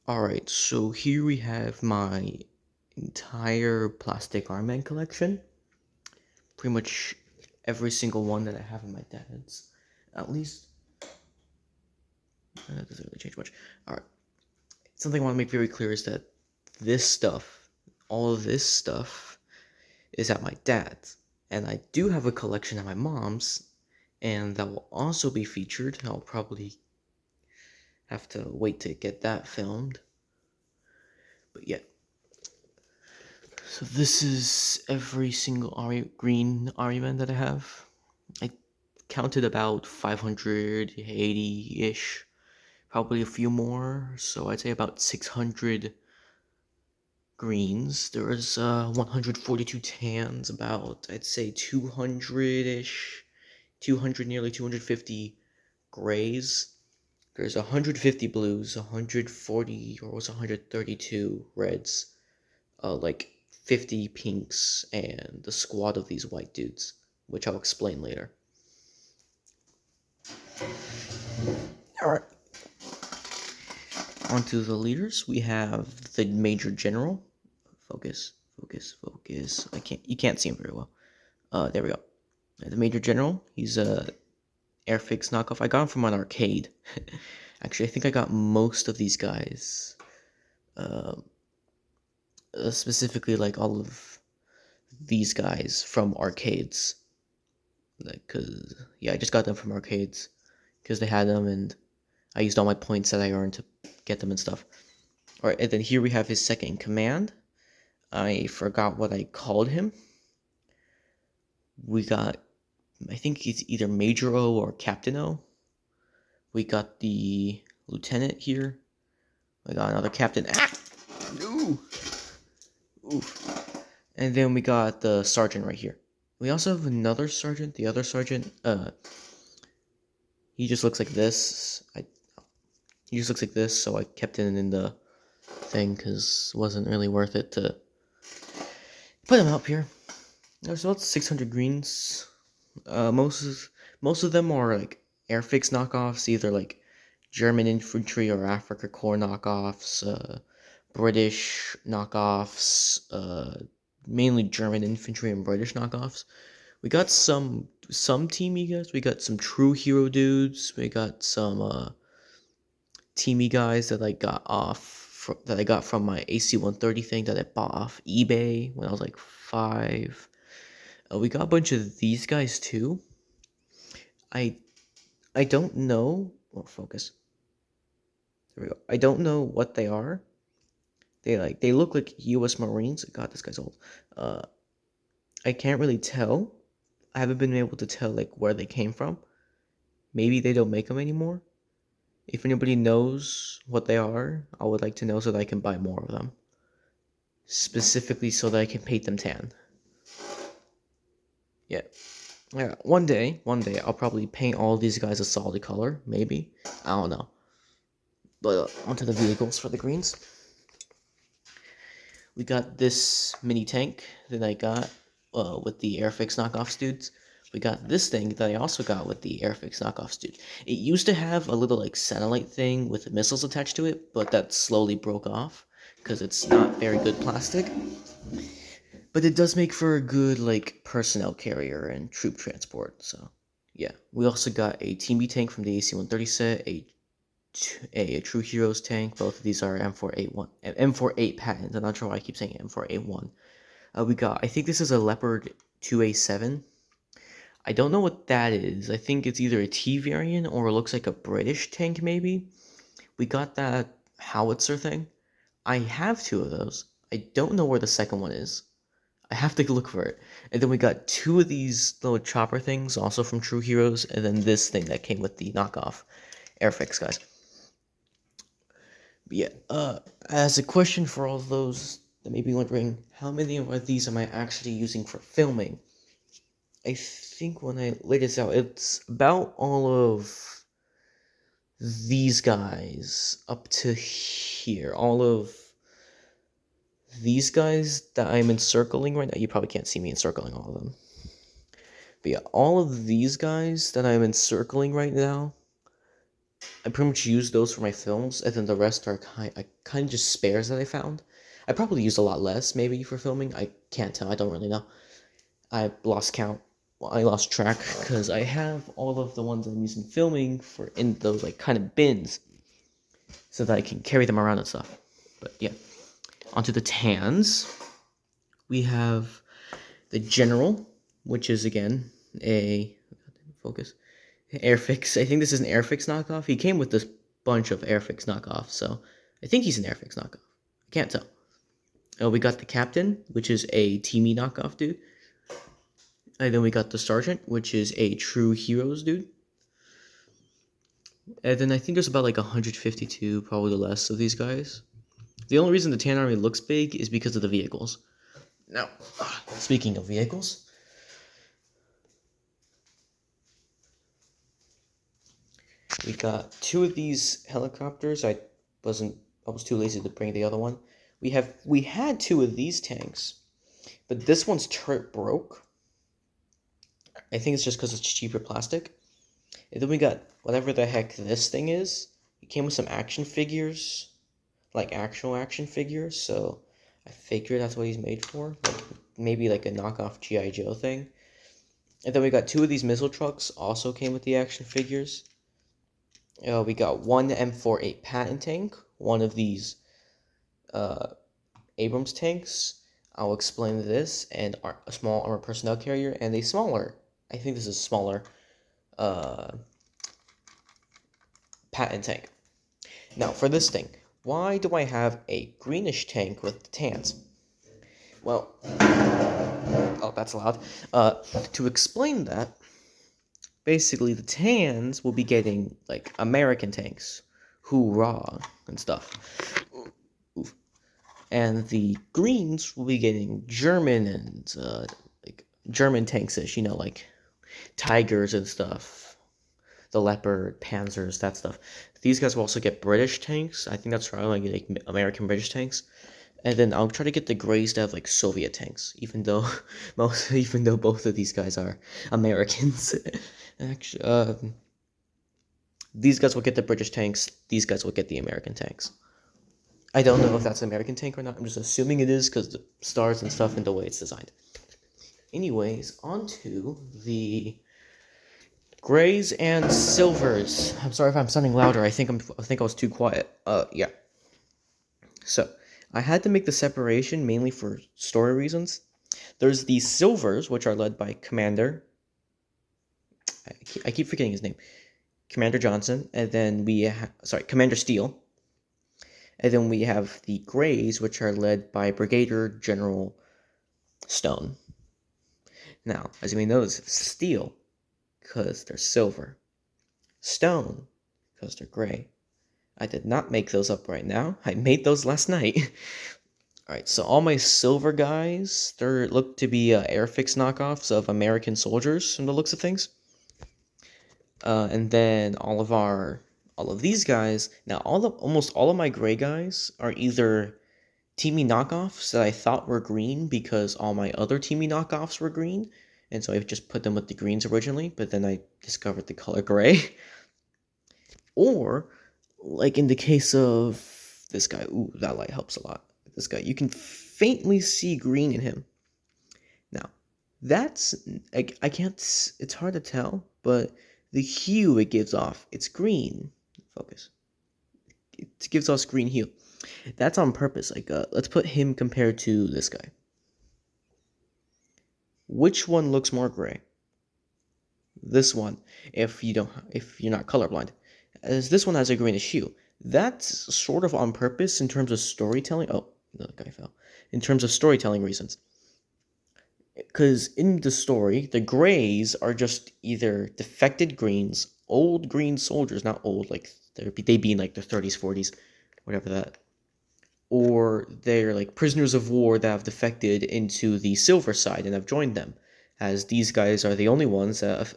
Alright, so here we have my entire plastic Iron Man collection. Pretty much every single one that I have in my dad's. At least, that doesn't really change much. Alright, something I want to make very clear is that this stuff, all of this stuff, is at my dad's. And I do have a collection at my mom's, and that will also be featured. I'll probably have to wait to get that filmed. But yeah. So this is every single green Ariman that I have. I counted about 580-ish, probably a few more, so I'd say about 600 greens. There was 142 tans, about, I'd say 200-ish, 200, nearly 250 grays. There's 150 blues, 140, or was 132 reds, like 50 pinks, and the squad of these white dudes, which I'll explain later. Alright. Onto the leaders. We have the Major General. Focus, focus, focus. You can't see him very well. There we go. The Major General. He's a Airfix knockoff. I got him from an arcade. Actually, I think I got most of these guys. Specifically, like all of these guys from arcades. Like, cause yeah, I just got them from arcades because they had them, and I used all my points that I earned to get them and stuff. All right, and then here we have his second in command. I forgot what I called him. We got, I think he's either Major O or Captain O. We got the lieutenant here. We got another captain. Ah! No! Oof. And then we got the sergeant right here. We also have another sergeant. The other sergeant, he just looks like this. He just looks like this, so I kept it in the thing because it wasn't really worth it to put him up here. There's about 600 greens. Most of them are like Airfix knockoffs, either like German infantry or Afrika Korps knockoffs, British knockoffs, mainly German infantry and British knockoffs. We got some teamy guys. We got some true hero dudes. We got some teamy guys that I got from my AC-130 thing that I bought off eBay when I was like 5. We got a bunch of these guys too. I I don't know. Well, focus. There we go. I don't know what they are. They look like U.S. Marines. God, this guy's old. I can't really tell. I haven't been able to tell like where they came from. Maybe they don't make them anymore. If anybody knows what they are, I would like to know so that I can buy more of them. Specifically so that I can paint them tan. Yeah. Yeah, one day, I'll probably paint all these guys a solid color, maybe. I don't know. But onto the vehicles for the greens. We got this mini tank that I got with the Airfix knockoffs dudes. We got this thing that I also got with the Airfix knockoffs dude. It used to have a little like satellite thing with missiles attached to it, but that slowly broke off because it's not very good plastic. But it does make for a good like personnel carrier and troop transport. So yeah, we also got a Team B tank from the AC-130 set, a True Heroes tank. Both of these are M48 patents. I'm not sure why I keep saying M4A1. We got, I think this is a Leopard 2A7. I don't know what that is. I think it's either a T variant or it looks like a British tank maybe. We got that howitzer thing. I have 2 of those. I don't know where the second one is. I have to look for it. And then we got 2 of these little chopper things, also from True Heroes, and then this thing that came with the knockoff Airfix guys. But yeah, as a question for all those that may be wondering, how many of these am I actually using for filming? I think when I laid this out, it's about all of these guys up to here. All of these guys that I'm encircling right now. You probably can't see me encircling all of them. But yeah, all of these guys that I'm encircling right now, I pretty much use those for my films, and then the rest are kind of just spares that I found. I probably use a lot less maybe for filming. I can't tell. I don't really know. I lost count. Well, I lost track because I have all of the ones I'm using filming for in those like kind of bins, so that I can carry them around and stuff. But yeah, onto the tans. We have the General, which is again a focus Airfix. I think this is an Airfix knockoff. He came with this bunch of Airfix knockoffs, so I think he's an Airfix knockoff. I can't tell. We got the Captain, which is a Teamy knockoff dude. And then we got the Sergeant, which is a True Heroes dude. And then I think there's about like 152, probably less of these guys. The only reason the Tan Army looks big is because of the vehicles. Now, speaking of vehicles, we got 2 of these helicopters. I was too lazy to bring the other one. We had 2 of these tanks, but this one's turret broke. I think it's just because it's cheaper plastic. And then we got whatever the heck this thing is. It came with some action figures, like actual action figures. So I figured that's what he's made for, like maybe like a knockoff G.I. Joe thing. And then we got 2 of these missile trucks. Also came with the action figures. We got 1 M48 Patton tank, one of these Abrams tanks. I'll explain this, and a small armored personnel carrier, and a smaller, I think this is smaller, Patton tank. Now, for this thing, why do I have a greenish tank with the tans? Well, oh, that's loud. To explain that, basically, the tans will be getting, like, American tanks. Hoorah! And stuff. Oof. And the greens will be getting German and, like, German tanks-ish, you know, like, Tigers and stuff. The Leopard, Panzers, that stuff. These guys will also get British tanks. I think that's right, like American-British tanks. And then I'll try to get the Greys to have like Soviet tanks, even though both of these guys are Americans. Actually, these guys will get the British tanks. These guys will get the American tanks. I don't know if that's an American tank or not. I'm just assuming it is because the stars and stuff and the way it's designed. Anyways, on to the Greys and Silvers. I'm sorry if I'm sounding louder. I think I was too quiet. Yeah. So I had to make the separation mainly for story reasons. There's the Silvers, which are led by Commander. I keep forgetting his name. Commander Johnson, and then Commander Steele. And then we have the Greys, which are led by Brigadier General Stone. Now, as you may know, it's Steele, because they're silver. Stone, because they're gray. I did not make those up right now. I made those last night. Alright, so all my silver guys, they look to be Airfix knockoffs of American soldiers from the looks of things. And then all of these guys, now almost all of my gray guys are either Teamy knockoffs that I thought were green because all my other Teamy knockoffs were green, and so I just put them with the greens originally, but then I discovered the color gray. Or, like in the case of this guy, ooh, that light helps a lot. This guy, you can faintly see green in him. Now, that's, I can't, it's hard to tell, but the hue it gives off, it's green. Focus. It gives off green hue. That's on purpose. Like, let's put him compared to this guy. Which one looks more gray? This one, if you're not colorblind, as this one has a greenish hue. That's sort of on purpose in terms of storytelling. Oh, the guy fell. In terms of storytelling reasons. Because in the story, the Greys are just either defected Greens, old green soldiers, not old, like they be in like the 30s, 40s, whatever that, or they're like prisoners of war that have defected into the Silver side and have joined them, as these guys are the only ones that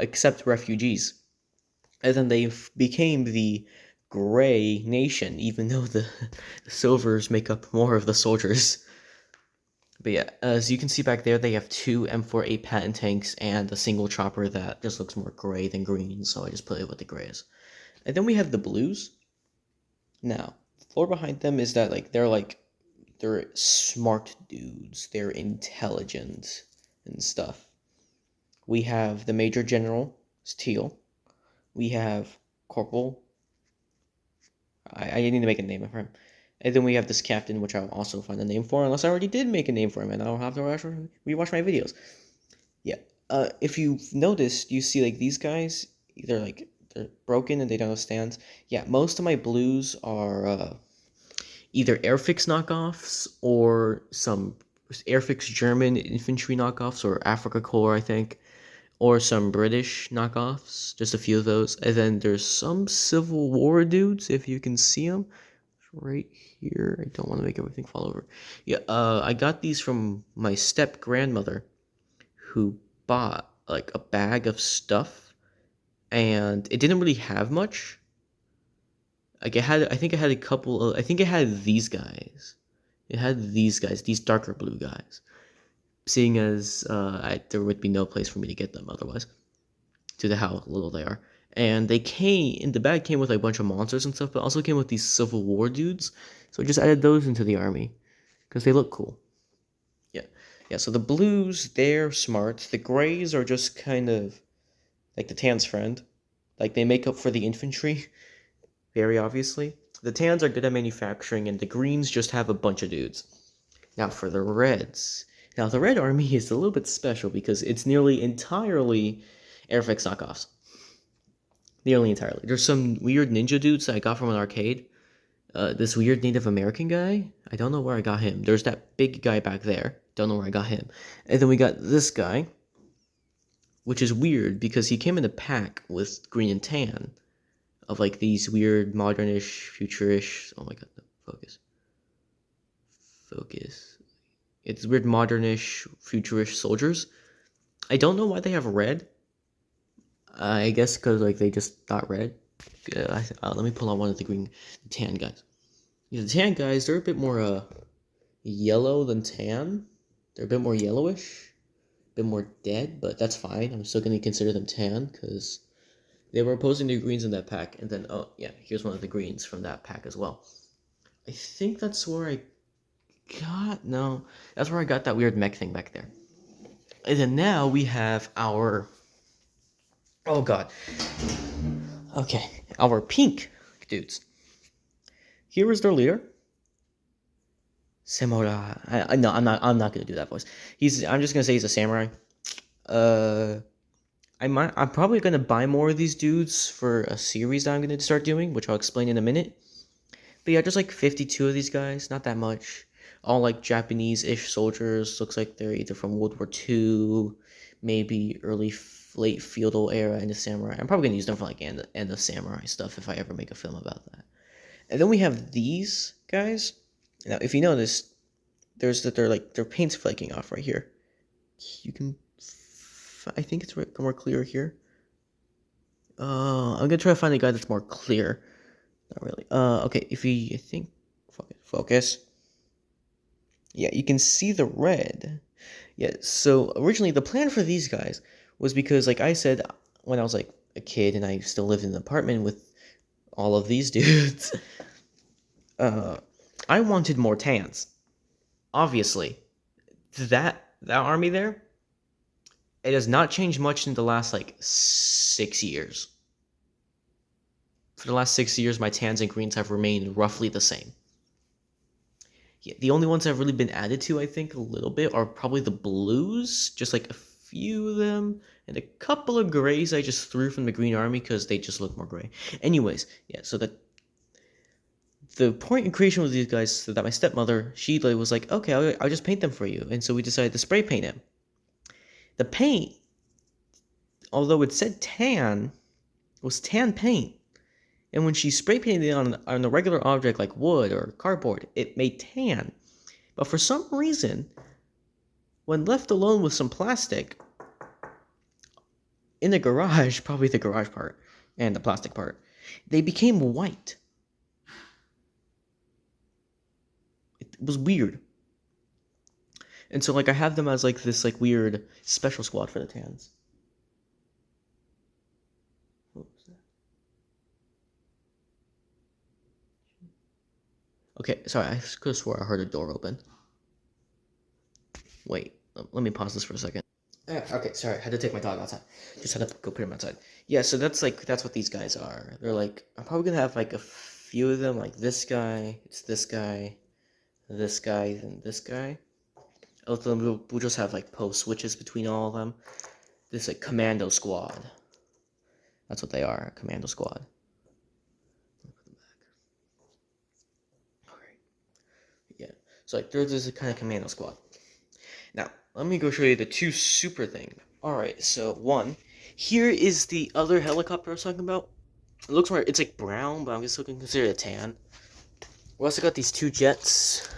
accept refugees. And then they became the Gray Nation, even though the Silvers make up more of the soldiers. But yeah, as you can see back there, they have two M48 Patton tanks and a single chopper that just looks more gray than green, so I just put it with the grays. And then we have the blues. Now, the lore behind them is that they're smart dudes. They're intelligent and stuff. We have the Major General, it's teal. We have Corporal. I need to make a name for him. And then we have this captain, which I'll also find a name for, unless I already did make a name for him, and I'll have to rewatch my videos. Yeah. If you've noticed, you see like these guys, they're broken and they don't have stands. Yeah, most of my blues are either Airfix knockoffs or some Airfix German infantry knockoffs or Afrika Korps, I think, or some British knockoffs, just a few of those. And then there's some Civil War dudes, if you can see them right here. I don't want to make everything fall over. Yeah, I got these from my step grandmother, who bought like a bag of stuff, and it didn't really have much. Like I think it had a couple of, I think it had these guys. It had these guys, these darker blue guys. Seeing as there would be no place for me to get them otherwise, due to how little they are. And they came, in the bag came with like a bunch of monsters and stuff, but also came with these Civil War dudes. So I just added those into the army, because they look cool. Yeah, so the blues, they're smart. The grays are just kind of like the tan's friend. Like, they make up for the infantry, very obviously. The tans are good at manufacturing, and the greens just have a bunch of dudes. Now for the reds. Now the red army is a little bit special because it's nearly entirely Airfix knockoffs. Nearly entirely. There's some weird ninja dudes that I got from an arcade. This weird Native American guy, I don't know where I got him. There's that big guy back there. Don't know where I got him. And then we got this guy, which is weird because he came in a pack with green and tan of like these weird modernish, futurish. Oh my god, no, focus. Focus. It's weird modernish, futurish soldiers. I don't know why they have red. I guess because like they just thought red. Let me pull out one of the green, tan guys. The tan guys, they're a bit more yellow than tan. They're a bit more yellowish, a bit more dead, but that's fine. I'm still gonna consider them tan because they were opposing the greens in that pack. And then, oh yeah, here's one of the greens from that pack as well. I think that's where I got, no, that's where I got that weird mech thing back there. And then now we have our, oh god, okay, our pink dudes. Here is their leader, Samurai. No, I'm not gonna do that voice. I'm just gonna say he's a samurai. I'm probably gonna buy more of these dudes for a series that I'm gonna start doing, which I'll explain in a minute. But yeah, just like 52 of these guys, not that much. All like Japanese-ish soldiers. Looks like they're either from World War II, maybe late feudal era, and the samurai. I'm probably gonna use them for like end of samurai stuff if I ever make a film about that. And then we have these guys. Now, if you notice, their paint's flaking off right here. You can, I think it's more clear here. I'm gonna try to find a guy that's more clear. Not really. Okay, I think, focus. Yeah, you can see the red. Yeah, so originally the plan for these guys was because, like I said, when I was like a kid and I still lived in an apartment with all of these dudes, I wanted more tans. Obviously, that army there, it has not changed much in the last like 6 years. For the last 6 years, my tans and greens have remained roughly the same. Yeah, the only ones that have really been added to, I think, a little bit are probably the blues, just like a few of them, and a couple of grays I just threw from the green army because they just look more gray. Anyways, yeah, so the point in creation with these guys, so that my stepmother, she was like, okay, I'll just paint them for you. And so we decided to spray paint him. The paint, although it said tan, was tan paint. And when she spray painted it on a regular object like wood or cardboard, it made tan. But for some reason, when left alone with some plastic, in the garage, probably the garage part and the plastic part, they became white. It was weird. And so, like, I have them as, like, this, like, weird special squad for the Tans. What was that? Okay, sorry, I could have swore I heard a door open. Wait, let me pause this for a second. Okay, sorry, I had to take my dog outside. Just had to go put him outside. Yeah, so that's what these guys are. They're like, I'm probably gonna have like a few of them, like this guy, it's this guy, and this guy. We'll just have like post switches between all of them. This like commando squad. That's what they are, a commando squad. Alright. Yeah. So like there's this kind of commando squad. Now, let me go show you the two super things. Alright, so one, here is the other helicopter I was talking about. It looks more, it's like brown, but I'm just looking consider it a tan. We also got these two jets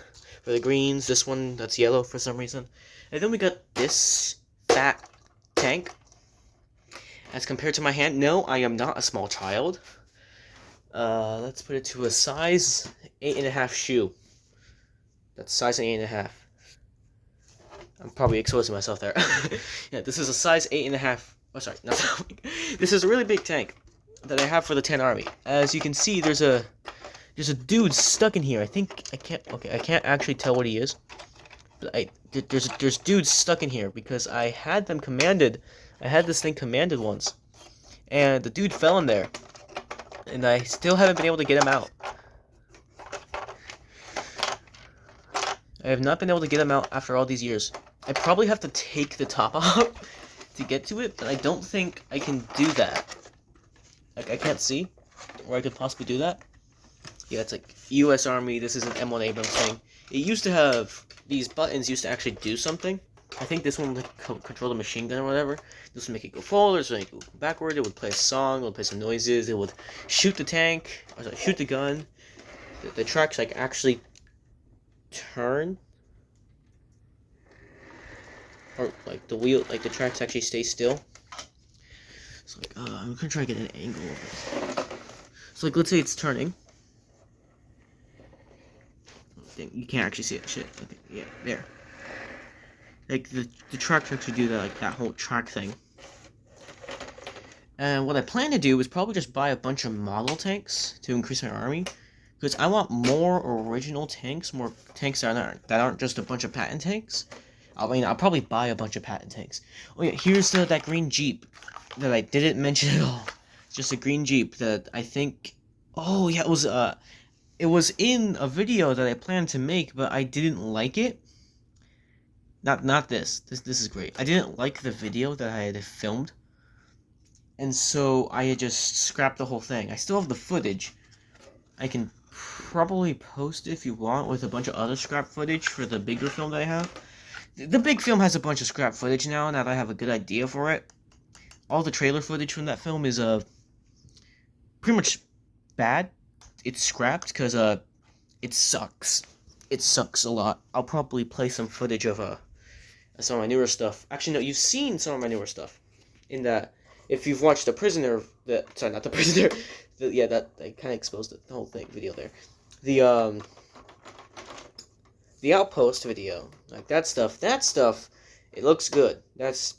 for the greens, this one that's yellow for some reason. And then we got this fat tank. As compared to my hand, no, I am not a small child. Let's put it to a size 8.5 shoe. That's size 8.5. I'm probably exposing myself there. Yeah, this is a size 8.5. Oh, sorry, not that big. This is a really big tank that I have for the Tan Army. As you can see, there's a dude stuck in here. I can't actually tell what he is. But there's dudes stuck in here because I had them commanded. I had this thing commanded once, and the dude fell in there, and I still haven't been able to get him out. I have not been able to get him out after all these years. I probably have to take the top off to get to it, but I don't think I can do that. Like, I can't see where I could possibly do that. Yeah, it's like U.S. Army, this is an M1 Abrams thing. It used to have, these buttons used to actually do something. I think this one would control the machine gun or whatever. This would make it go forward, this would make it go backward, it would play a song, it would play some noises, it would shoot the tank, or sorry, shoot the gun. The tracks, like, actually turn. Or, like, the wheel, like, the tracks actually stay still. So, like, I'm gonna try to get an angle of it. So, like, let's say it's turning. You can't actually see it. Shit. Okay, yeah, there. Like, the tracks actually do that, like, that whole track thing. And what I plan to do is probably just buy a bunch of model tanks to increase my army. Because I want more original tanks, more tanks that aren't just a bunch of patent tanks. I mean, I'll probably buy a bunch of patent tanks. Oh yeah, here's that green Jeep that I didn't mention at all. It's just a green Jeep that I think... Oh yeah, it was in a video that I planned to make, but I didn't like it. Not this. This is great. I didn't like the video that I had filmed. And so I had just scrapped the whole thing. I still have the footage. I can probably post it if you want with a bunch of other scrap footage for the bigger film that I have. The big film has a bunch of scrap footage now that I have a good idea for it. All the trailer footage from that film is pretty much bad. It's scrapped because it sucks. It sucks a lot. I'll probably play some footage of some of my newer stuff. Actually, no, you've seen some of my newer stuff. In that, if you've watched The Prisoner, sorry, not The Prisoner. Yeah, that I kind of exposed the whole thing video there. The Outpost video, like that stuff, it looks good. That's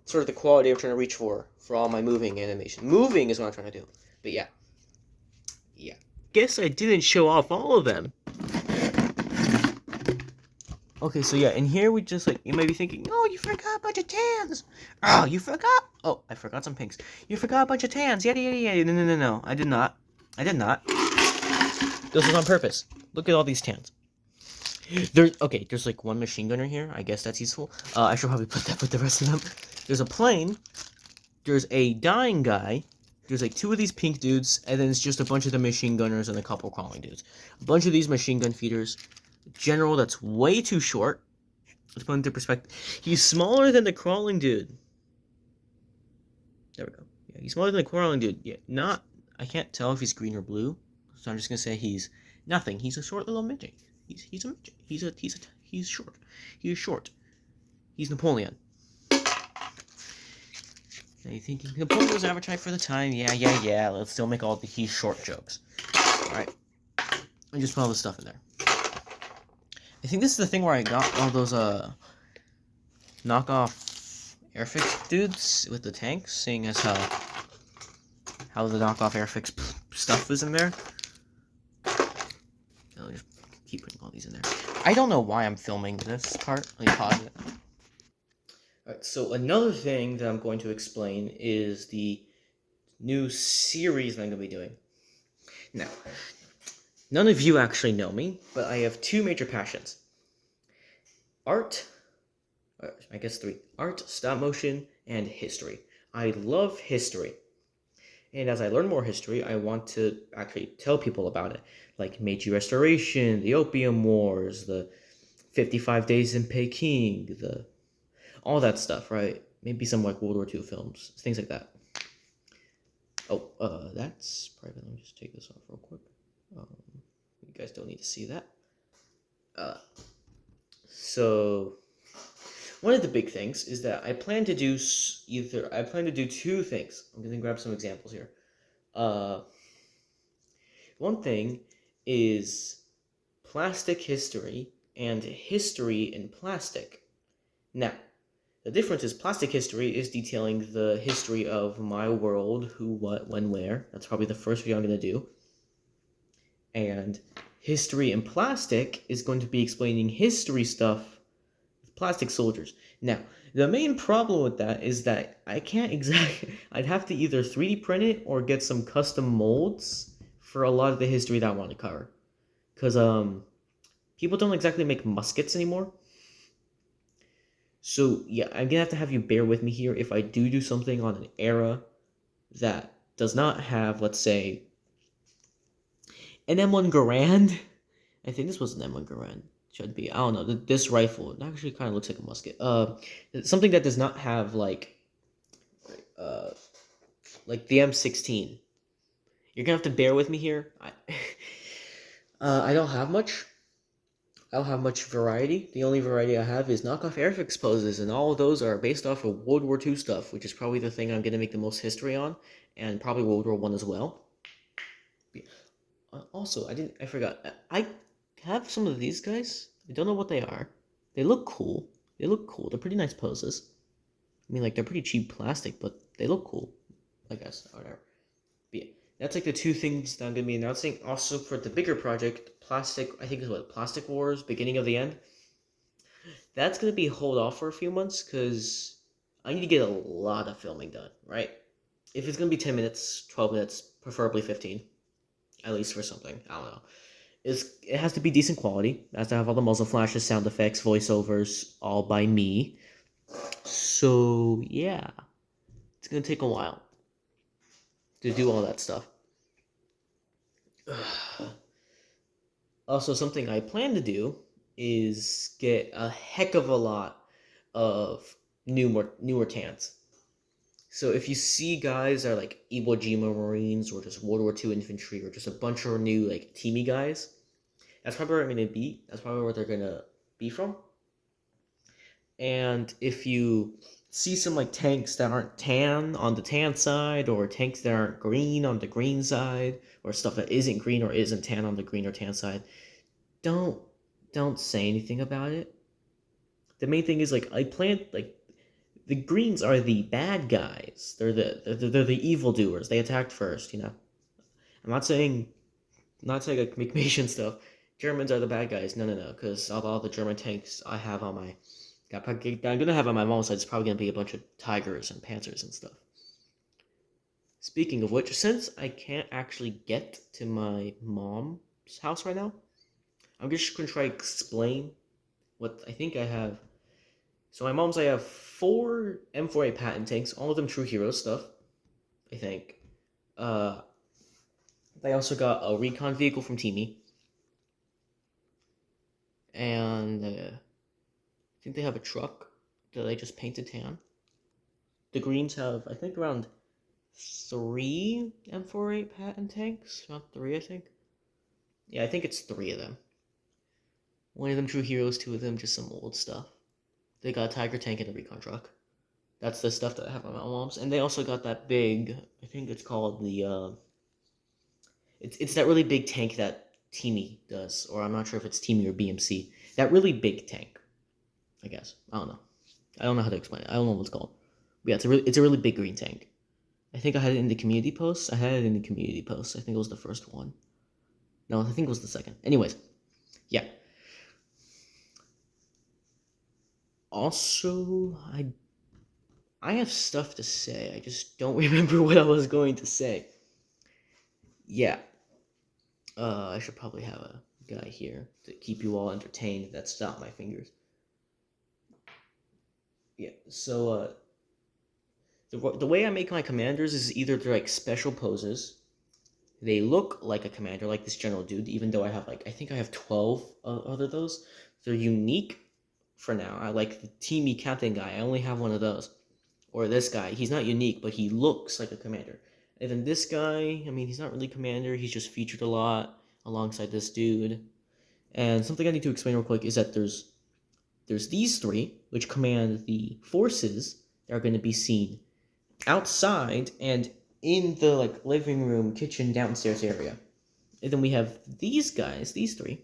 sort of the quality I'm trying to reach for all my moving animation. Moving is what I'm trying to do. But yeah. Guess I didn't show off all of them. Okay, so yeah, and here we just, like, you may be thinking, oh, you forgot a bunch of tans. Oh, you forgot? Oh, I forgot some pinks. You forgot a bunch of tans. Yada, yada, yada. No. I did not. This was on purpose. Look at all these tans. There's like one machine gunner here. I guess that's useful. I should probably put that with the rest of them. There's a plane. There's a dying guy. There's like two of these pink dudes, and then it's just a bunch of the machine gunners and a couple crawling dudes. A bunch of these machine gun feeders. General that's way too short. Let's put into perspective. He's smaller than the crawling dude. There we go. Yeah, he's smaller than the crawling dude. Yeah, I can't tell if he's green or blue, so I'm just gonna say he's nothing. He's a short little midget. He's a midget. He's short. He's short. He's Napoleon. Now you're thinking Napoleon was advertised for the time. Yeah. Let's still make all the he's short jokes. Alright. I just put all this stuff in there. I think this is the thing where I got all those knockoff Airfix dudes with the tanks, seeing as how the knockoff Airfix stuff is in there. I'll just keep putting all these in there. I don't know why I'm filming this part. Let me pause it. Alright, so another thing that I'm going to explain is the new series that I'm going to be doing. Now, none of you actually know me, but I have two major passions. Art, I guess three. Art, stop motion, and history. I love history. And as I learn more history, I want to actually tell people about it. Like Meiji Restoration, the Opium Wars, the 55 Days in Peking, all that stuff, right? Maybe some like World War II films, things like that. Oh, that's private. Let me just take this off real quick. You guys don't need to see that. So one of the big things is that I plan to do two things. I'm gonna grab some examples here. One thing is plastic history and history in plastic. Now, the difference is plastic history is detailing the history of my world, who, what, when, where. That's probably the first video I'm going to do. And history in plastic is going to be explaining history stuff with plastic soldiers. Now, the main problem with that is that I can't exactly... I'd have to either 3D print it or get some custom molds for a lot of the history that I want to cover. Because people don't exactly make muskets anymore. So, yeah, I'm going to have you bear with me here if I do something on an era that does not have, let's say, an M1 Garand. I think this was an M1 Garand. Should be. I don't know. This rifle, it actually kind of looks like a musket. Something that does not have, like the M16. You're going to have to bear with me here. I don't have much. I don't have much variety. The only variety I have is knockoff Airfix poses, and all of those are based off of World War II stuff, which is probably the thing I'm going to make the most history on, and probably World War I as well. Also, I forgot. I have some of these guys. I don't know what they are. They look cool. They're pretty nice poses. I mean, like, they're pretty cheap plastic, but they look cool. I guess, or whatever. But yeah, that's like the two things that I'm going to be announcing. Also, for the bigger project, I think it's what, Plastic Wars, Beginning of the End. That's going to be hold off for a few months, because I need to get a lot of filming done, right? If it's going to be 10 minutes, 12 minutes, preferably 15, at least for something, I don't know. It has to be decent quality. It has to have all the muzzle flashes, sound effects, voiceovers, all by me. So, yeah. It's going to take a while to do all that stuff. Also, something I plan to do is get a heck of a lot of newer tans. So if you see guys that are like Iwo Jima Marines or just World War II infantry or just a bunch of new like teamy guys, that's probably where I'm going to be. That's probably where they're going to be from. And if you see some like tanks that aren't tan on the tan side, or tanks that aren't green on the green side, or stuff that isn't green or isn't tan on the green or tan side, don't say anything about it. The main thing is like the greens are the bad guys. They're the evildoers. They attacked first, you know. I'm not saying like McMation stuff. Germans are the bad guys. No, because all the German tanks I have on my I'm gonna have on my mom's side, it's probably gonna be a bunch of Tigers and Panzers and stuff. Speaking of which, since I can't actually get to my mom's house right now, I'm just gonna try to explain what I think I have. So my mom's, I have 4 M4A Patton tanks, all of them True Heroes stuff, I think. They also got a recon vehicle from Teamy. And I think they have a truck that I just painted tan. The greens have, I think, around 3 M4A Patton tanks. Not 3, I think. Yeah, I think it's 3 of them. One of them True Heroes, 2 of them just some old stuff. They got a Tiger tank and a recon truck. That's the stuff that I have on my mom's. And they also got that big, I think it's called the, it's that really big tank that Teamy does. Or I'm not sure if it's Teamy or BMC. That really big tank, I guess. I don't know. I don't know how to explain it. I don't know what it's called. But yeah, it's a really big green tank. I think I had it in the community post. I think it was the first one. No, I think it was the second. Anyways, yeah. Also, I have stuff to say. I just don't remember what I was going to say. Yeah. I should probably have a guy here to keep you all entertained. That's not my fingers. Yeah. So the way I make my commanders is either they're like special poses. They look like a commander, like this general dude, even though I think I have 12 other those. They're unique for now. I like the teamy captain guy. I only have one of those. Or this guy. He's not unique, but he looks like a commander. And then this guy, I mean, he's not really commander. He's just featured a lot alongside this dude. And something I need to explain real quick is that there's these three, which command the forces that are going to be seen outside and in the like living room, kitchen, downstairs area. And then we have these guys, these three,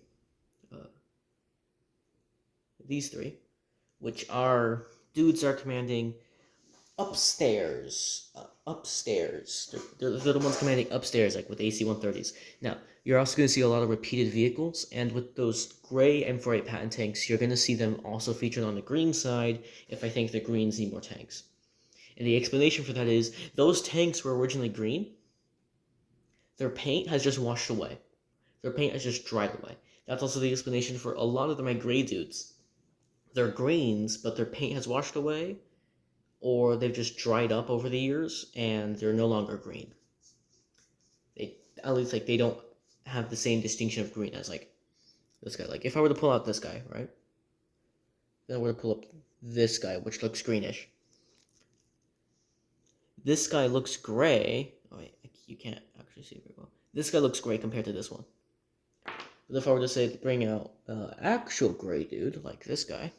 which are dudes are commanding upstairs. They're the ones commanding upstairs, like with AC-130s. Now, you're also going to see a lot of repeated vehicles, and with those gray M48 Patton tanks, you're going to see them also featured on the green side if I think the Greens need more tanks. And the explanation for that is, those tanks were originally green. Their paint has just washed away. Their paint has just dried away. That's also the explanation for a lot of my gray dudes. They're greens, but their paint has washed away, or they've just dried up over the years, and they're no longer green. At least, like, they don't have the same distinction of green as, like, this guy. Like, if I were to pull out this guy, right? Then I were to pull up this guy, which looks greenish. This guy looks gray. Oh, wait, you can't actually see it very well. This guy looks gray compared to this one. But if I were to say bring out actual gray dude, like this guy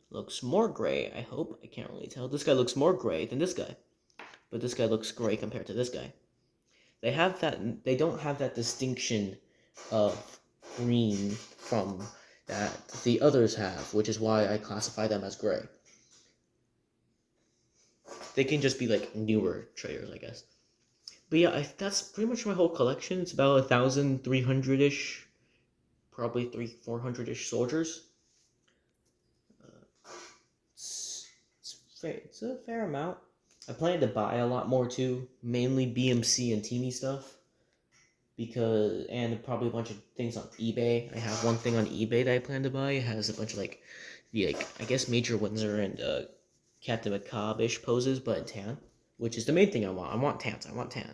looks more gray, I hope. I can't really tell. This guy looks more gray than this guy. But this guy looks gray compared to this guy. They don't have that distinction of green from that the others have, which is why I classify them as gray. They can just be like newer traders, I guess. But yeah, that's pretty much my whole collection. It's about 1,300-ish, probably 400-ish soldiers. It's a fair amount. I plan to buy a lot more too, mainly BMC and teamy stuff. And probably a bunch of things on eBay. I have one thing on eBay that I plan to buy. It has a bunch of I guess Major Windsor and Captain Macabre-ish poses, but in tan, which is the main thing I want. I want tans.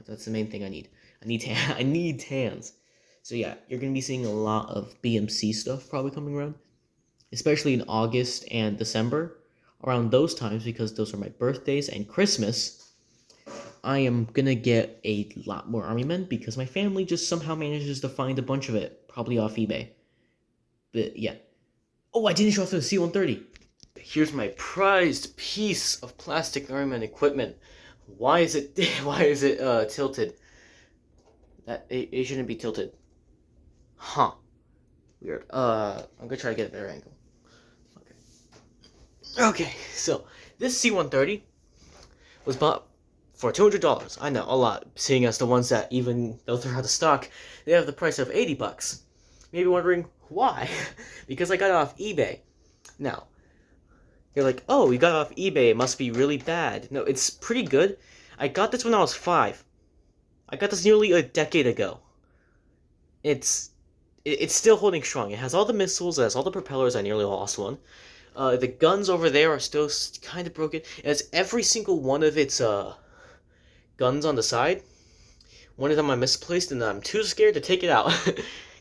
That's the main thing I need. I need tans. So yeah, you're gonna be seeing a lot of BMC stuff probably coming around, especially in August and December, around those times, because those are my birthdays and Christmas. I am gonna get a lot more army men because my family just somehow manages to find a bunch of it, probably off eBay. But yeah. Oh, I didn't show off the C-130. Here's my prized piece of plastic army men equipment. Why is it tilted? That it shouldn't be tilted. Huh. Weird. I'm gonna try to get a better angle. Okay, so this C-130 was bought for $200. I know, a lot, seeing as the ones that, even though they're out of stock, they have the price of $80. Maybe wondering why? Because I got it off eBay. Now, you're like, oh, you got it off eBay, it must be really bad. No, it's pretty good. I got this when I was 5. I got this nearly a decade ago. It's still holding strong. It has all the missiles, it has all the propellers. I nearly lost one. The guns over there are still kind of broken. It has every single one of its guns on the side. One of them I misplaced, and I'm too scared to take it out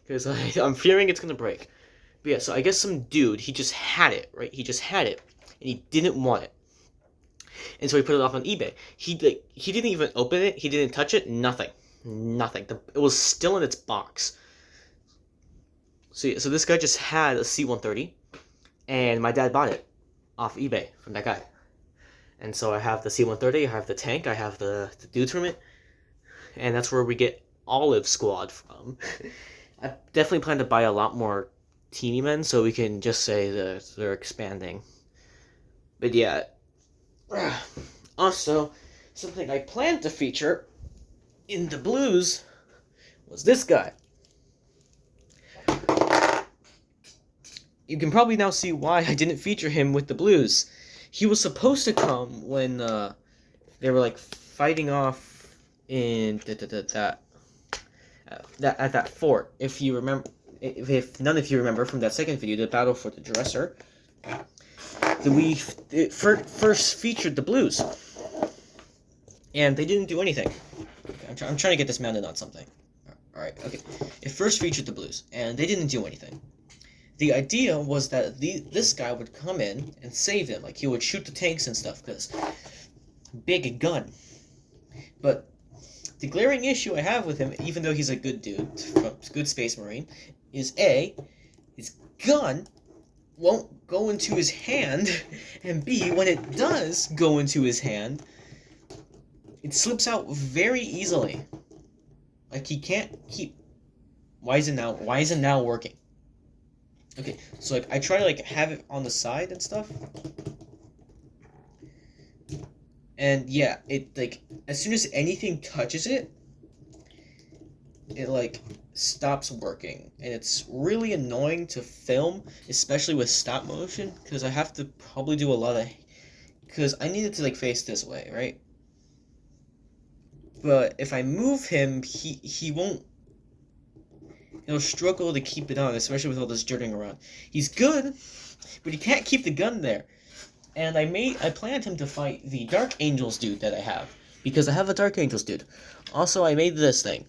because I'm fearing it's gonna break. But yeah, so I guess some dude, he just had it, right? He just had it, and he didn't want it, and so he put it off on eBay. He didn't even open it. He didn't touch it. Nothing. It was still in its box. So this guy just had a C-130, and my dad bought it off eBay from that guy. And so I have the C-130, I have the tank, I have the dudes from it, and that's where we get Olive Squad from. I definitely plan to buy a lot more teeny men, so we can just say that they're expanding. But yeah. Also, something I planned to feature in the blues was this guy. You can probably now see why I didn't feature him with the blues. He was supposed to come when they were like fighting off in that at that fort. If you remember, if none of you remember from that second video, the battle for the dresser, we first featured the blues, and they didn't do anything. I'm trying to get this mounted on something. All right, okay. It first featured the blues, and they didn't do anything. The idea was that this guy would come in and save them, like he would shoot the tanks and stuff, because big gun. But the glaring issue I have with him, even though he's a good dude, good space marine, is A, his gun won't go into his hand, and B, when it does go into his hand, it slips out very easily. Like he can't keep. Why is it now working? Okay, so like I try to like have it on the side and stuff. And yeah, it like as soon as anything touches it, it like stops working. And it's really annoying to film, especially with stop motion, because I have to probably do a lot of, because I need it to like face this way, right? But if I move him, he won't. He'll struggle to keep it on, especially with all this jerking around. He's good, but he can't keep the gun there. And I planned him to fight the Dark Angels dude that I have, because I have a Dark Angels dude. Also, I made this thing.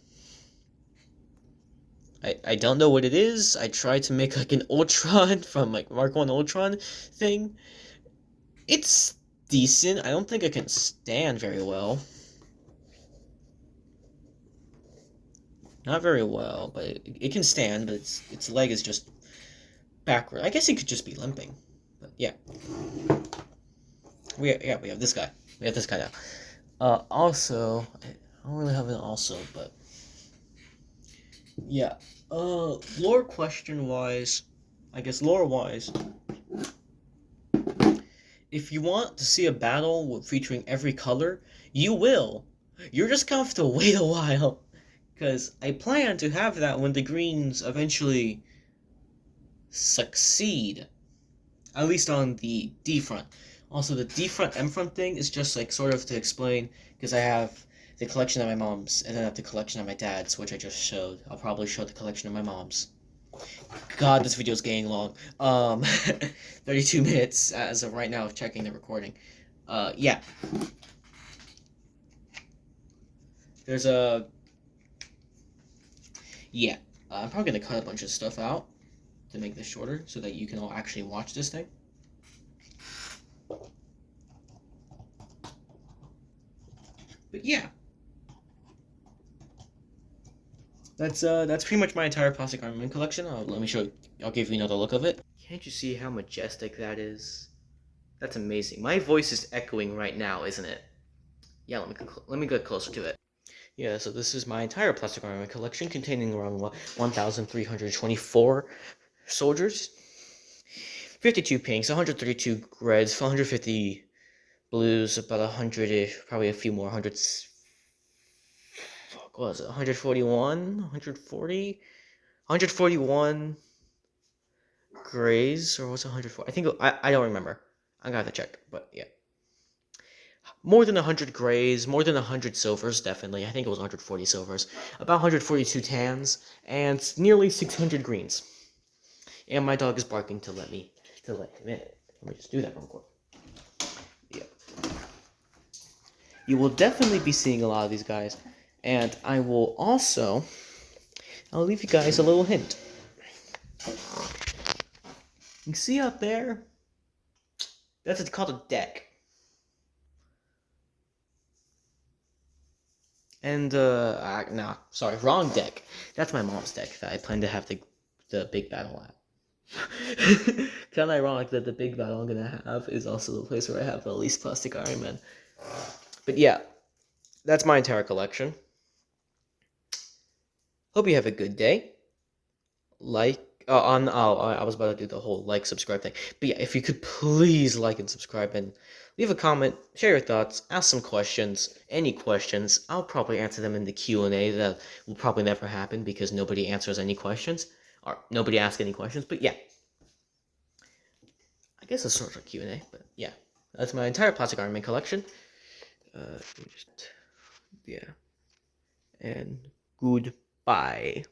I don't know what it is. I tried to make like an Ultron from like Mark 1 Ultron thing. It's decent. I don't think it can stand very well. Not very well, but it can stand, but its leg is just backward. I guess it could just be limping. But yeah. We have this guy. We have this guy now. Also, I don't really have an also, but yeah. Lore question wise, I guess lore wise, if you want to see a battle featuring every color, you will. You're just gonna have to wait a while. Because I plan to have that when the greens eventually succeed. At least on the D front. Also, the D front, M front thing is just like sort of to explain, because I have the collection of my mom's, and then I have the collection of my dad's, which I just showed. I'll probably show the collection of my mom's. God, this video is getting long. 32 minutes as of right now, checking the recording. Yeah. There's a... Yeah, I'm probably going to cut a bunch of stuff out to make this shorter so that you can all actually watch this thing. But yeah. That's pretty much my entire plastic armament collection. Let me show you. I'll give you another look of it. Can't you see how majestic that is? That's amazing. My voice is echoing right now, isn't it? Yeah, let me get closer to it. Yeah, so this is my entire plastic armament collection, containing around 1,324 soldiers, 52 pinks, 132 reds, 150 blues, about 100-ish, probably a few more, hundreds. What was it? 141, 140, 141 grays, or was it 104? I think I don't remember. I'm gonna have to check, but yeah. More than 100 grays, more than 100 silvers, definitely. I think it was 140 silvers. About 142 tans, and nearly 600 greens. And my dog is barking to let him in. Let me just do that real quick. Yeah. You will definitely be seeing a lot of these guys. And I will also... I'll leave you guys a little hint. You can see up there? That's called a deck. And, nah, sorry, wrong deck. That's my mom's deck that I plan to have the big battle at. Kind of ironic that the big battle I'm gonna have is also the place where I have the least plastic Iron Man. But yeah, that's my entire collection. Hope you have a good day. Like, I was about to do the whole like subscribe thing, but yeah, if you could please like and subscribe and leave a comment, share your thoughts, ask some questions, any questions. I'll probably answer them in the Q&A. That will probably never happen because nobody answers any questions or nobody asks any questions. But yeah, I guess it's sort of a Q&A. But yeah, that's my entire plastic Iron Man collection. Let me just yeah, and goodbye.